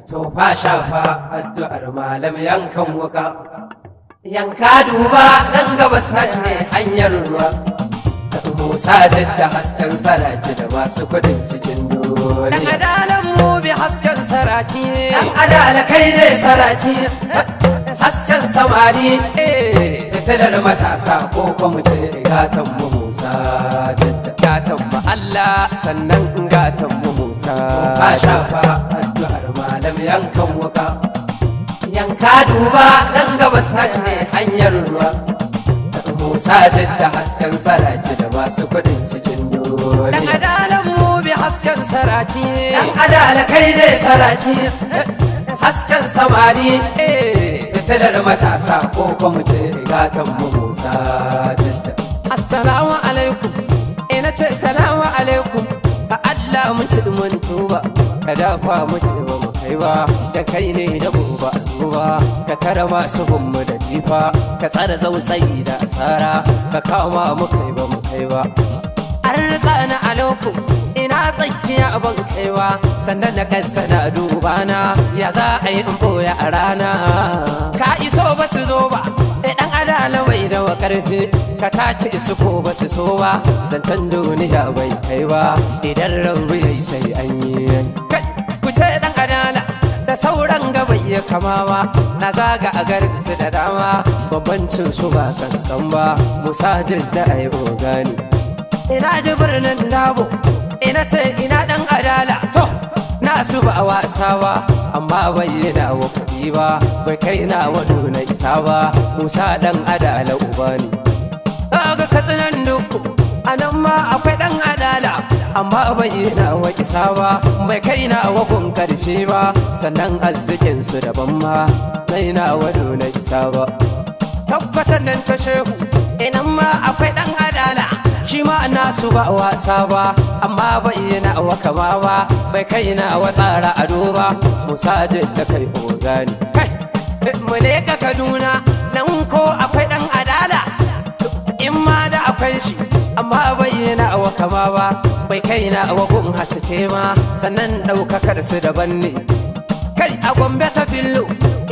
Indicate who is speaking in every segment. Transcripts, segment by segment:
Speaker 1: to fa shafa addu'ar malam yankan wuka, yanka duba dan gabas nan ne hanyar ruwa. Musa jidda hasken saraki da masu kudin cikin dole. Dan adalan mu bi hasken saraki, dan adala kai ne saraki, hasken samari fitilar matasa ko kuma ce gatan mu Musa jidda. Gatan mu Allah sannan gatan mu Musa. Ba shafa addu'ar malam yankan wuka, yanka duba dan gabas nan ne hanyar ruwa. Musa jidda hasken saraki da masu kudin cikin dole. Dan adalan mu bi hasken saraki, dan adala kai ne saraki, hasken samari fitilar matasa ko kuma ce gatan mu Musa jidda. Assalamu alaikum, ina ce salamu alaikum, ka Allah mun ci mun tuba, ka dafa mu ci ba mu kai ba, da kai ne da gobe duba, ka tara masu hummu da jifa, ka tsara zautsayi da asara, ka kama mu kai ba mu kai ba. An ritsa na alaikum, ina tsakiya ban kai ba, sannan na kansa na duba na, ya za a yi in boya a rana. Ka iso ba su zo ba, dan adala bai da wa karfi, ka tace su ko ba su so ba, zancen duniya bai kai ba, idan rabu yayi sai an yi. Ku ce dan adala da sauran gabai ya kamawa, na zaga a garinsu da dama, babbancin su ba kankan ba, Musa jidda ai ogani. Ina ji birnin Dabo, ina ce ina dan adala, to nasu ba wasa ba, amma bai yi da wa kuɗi ba, bai kai na wadu na isa ba, Musa dan adala ubani. Ga katsinan duku, anan ma akwai dan adala, amma bai yi na wa isa ba, bai kai na wa kun karfi ba, sannan arzikin su daban ma, nai na wadu na isa ba. Tabbatan nan ta shehu, inan ma akwai dan adala, shi ma nasu ba wasa ba, amma bai yi na wa kama ba, bai kai na wa tsara ado ba, Musa jidda kai ogani. Kai, mu leka Kaduna, nan ko akwai dan adala, in ma da akwai shi, amma bai yi na wa kama ba, bai kai na wa gun haske ma, sannan ɗaukakar su daban ne. Kai a Gombe ta Fillo,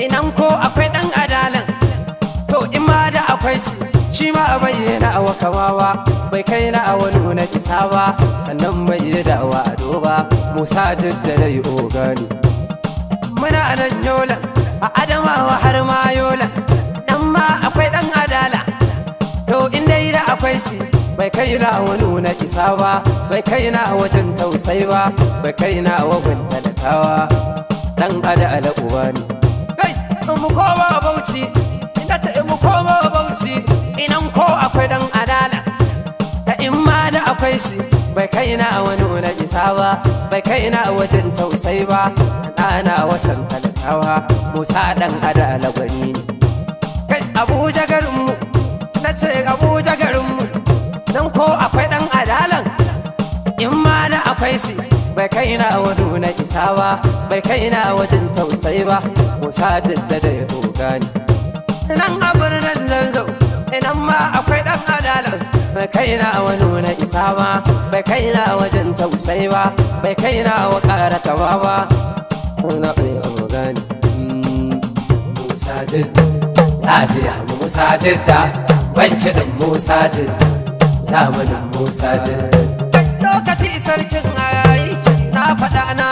Speaker 1: inan ko akwai dan adalan, to in ma da akwai shi ma bai yi na wa kama ba, bai kai na wa nuna isa ba, sannan bai yi da wa ado ba, Musa jidda dai ogani. Muna nan Yola, a Adamawa har ma Yola, nan ma akwai dan adala, to in dai da akwai shi, bai kai na wa nuna isa ba, bai kai na wajen tausai ba, bai kai na wa gun talakawa, dan adala ubani. Kai, mu koma Bauchi, ina ce mu koma Bauchi, inan ko akwai dan adala, da in ma da akwai shi, bai kai na wa nuna isa ba, bai kai na wajen tausai ba, ɗana wasan talakawa, Musa dan adala gwani ne. Kai Abuja garinmu, na ce Abuja garinmu, nan ko akwai dan adalan, in ma da akwai shi, bai kai na wa nuna isa ba, bai kai na wajen tausai ba, Musa jidda da ya ogani. Nan a birnin Zazzau, inan ma akwai dan adalan, bai kai na wa nuna isa ba, bai kai na wajen tausai ba, bai kai na wa ƙara kama ba, na bai ogani. Musa jidda, lafiya Musa jidda, wanke ɗin Musa jidda, zamanin Musa jidda. Lokaci sarkin ayayi, na faɗa na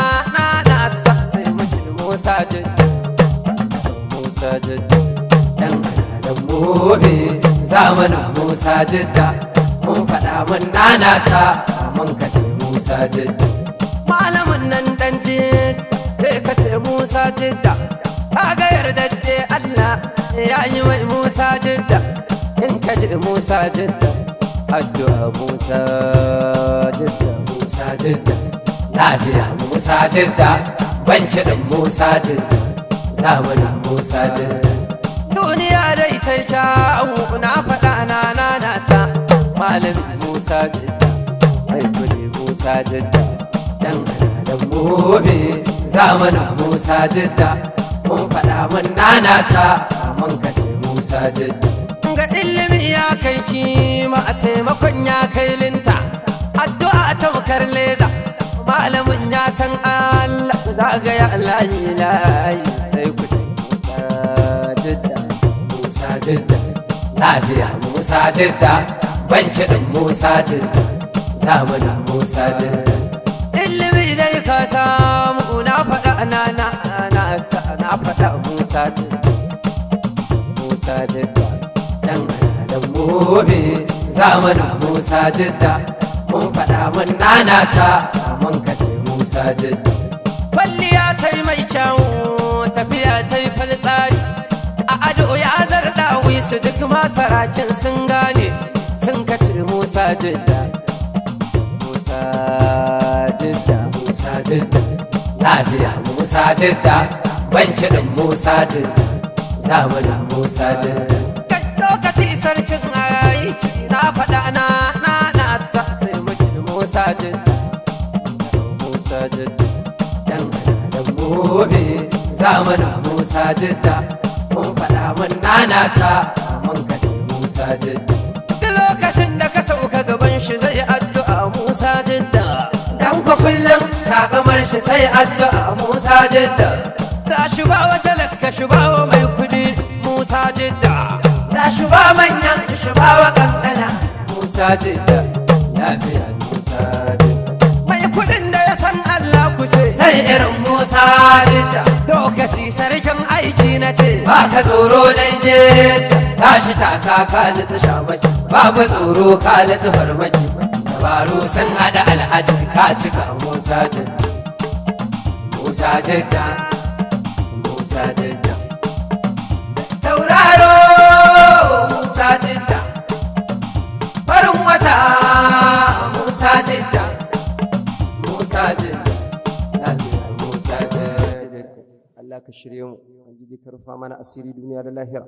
Speaker 1: sai mutum Musa jidda, Musa jidda. Dan adalan gobe, zamanin Musa jidda, mun faɗa mun nanata, mun kace Musa jidda. Malamin nan dan jidda, sai kace Musa jidda, kaga yardajje Allah ya yi wa Musa jidda, in kace Musa jidda, addu'a Musa jidda, Musa jidda, lafiya Musa jidda, banki ɗin Musa jidda, zamanin Musa jidda. Duniya dai ta kyau, na faɗa na nanata, malamin Musa jidda, mai kudi Musa jidda, dan adalan gobe, zamanin Musa jidda, mun faɗa mun nanata, mun kace Musa jidda. Ga ilimi ya kai kima, a taimakon ya kai linta, addu'a ta mukar leza, malamin ya san Allah zagaya layi layi sai ku ce Musa Jidda, Musa Jidda, lafiya Musa Jidda, ban kiɗin Musa Jidda, zamanin Musa Jidda. Ilimi dai ka samu na faɗa na faɗa Musa Jidda, Musa Jidda, dan da gobe zamanin Musa Jidda, mun faɗa mun nanata mun kace Musa Jidda. Kwalliya ta yi mai kyau, tafiya ta yi faltsari, a ado ya zarda wisu duk masarakin sun gane sun kace Musa Jidda, Musa Jidda, Musa Jidda, lafiya Musa Jidda, ban kiɗin Musa Jidda, zamanin Musa Jidda. Lokaci sarkin aiki na faɗa na ta sai mace Musa Jidda, Musa Jidda, dan da gobe zamanin Musa Jidda, mun faɗa mun nanata mun kace Musa Jidda. Duk lokacin da ka sauka gaban shi zai addu'a Musa Jidda, dan ko kullum takamar shi sai addu'a Musa Jidda. Ga shi ba wata lakka shi ba mai kudi Musa Jidda, za shi ba manyan shi ba wa kankana Musa Jidda, lafiya Musa Jidda. Mai kudin da ya san Allah ku ce sai irin Musa Jidda. Lokaci sarkin aiki na ce ba ka tsoro dai Jidda, tashi taka ka nutsu shamaki, babu tsoro ka nutsu farmaki, dabaru sun hada alhaji ka cika Musa Jidda, Musa Jidda, Musa Jidda. Tauraro Musa Jidda, farin wata Musa Jidda, Musa Jidda, lafiya Musa Jidda. Allah ka shirye mu, ubangiji ka rufa mana asiri duniya da lahira.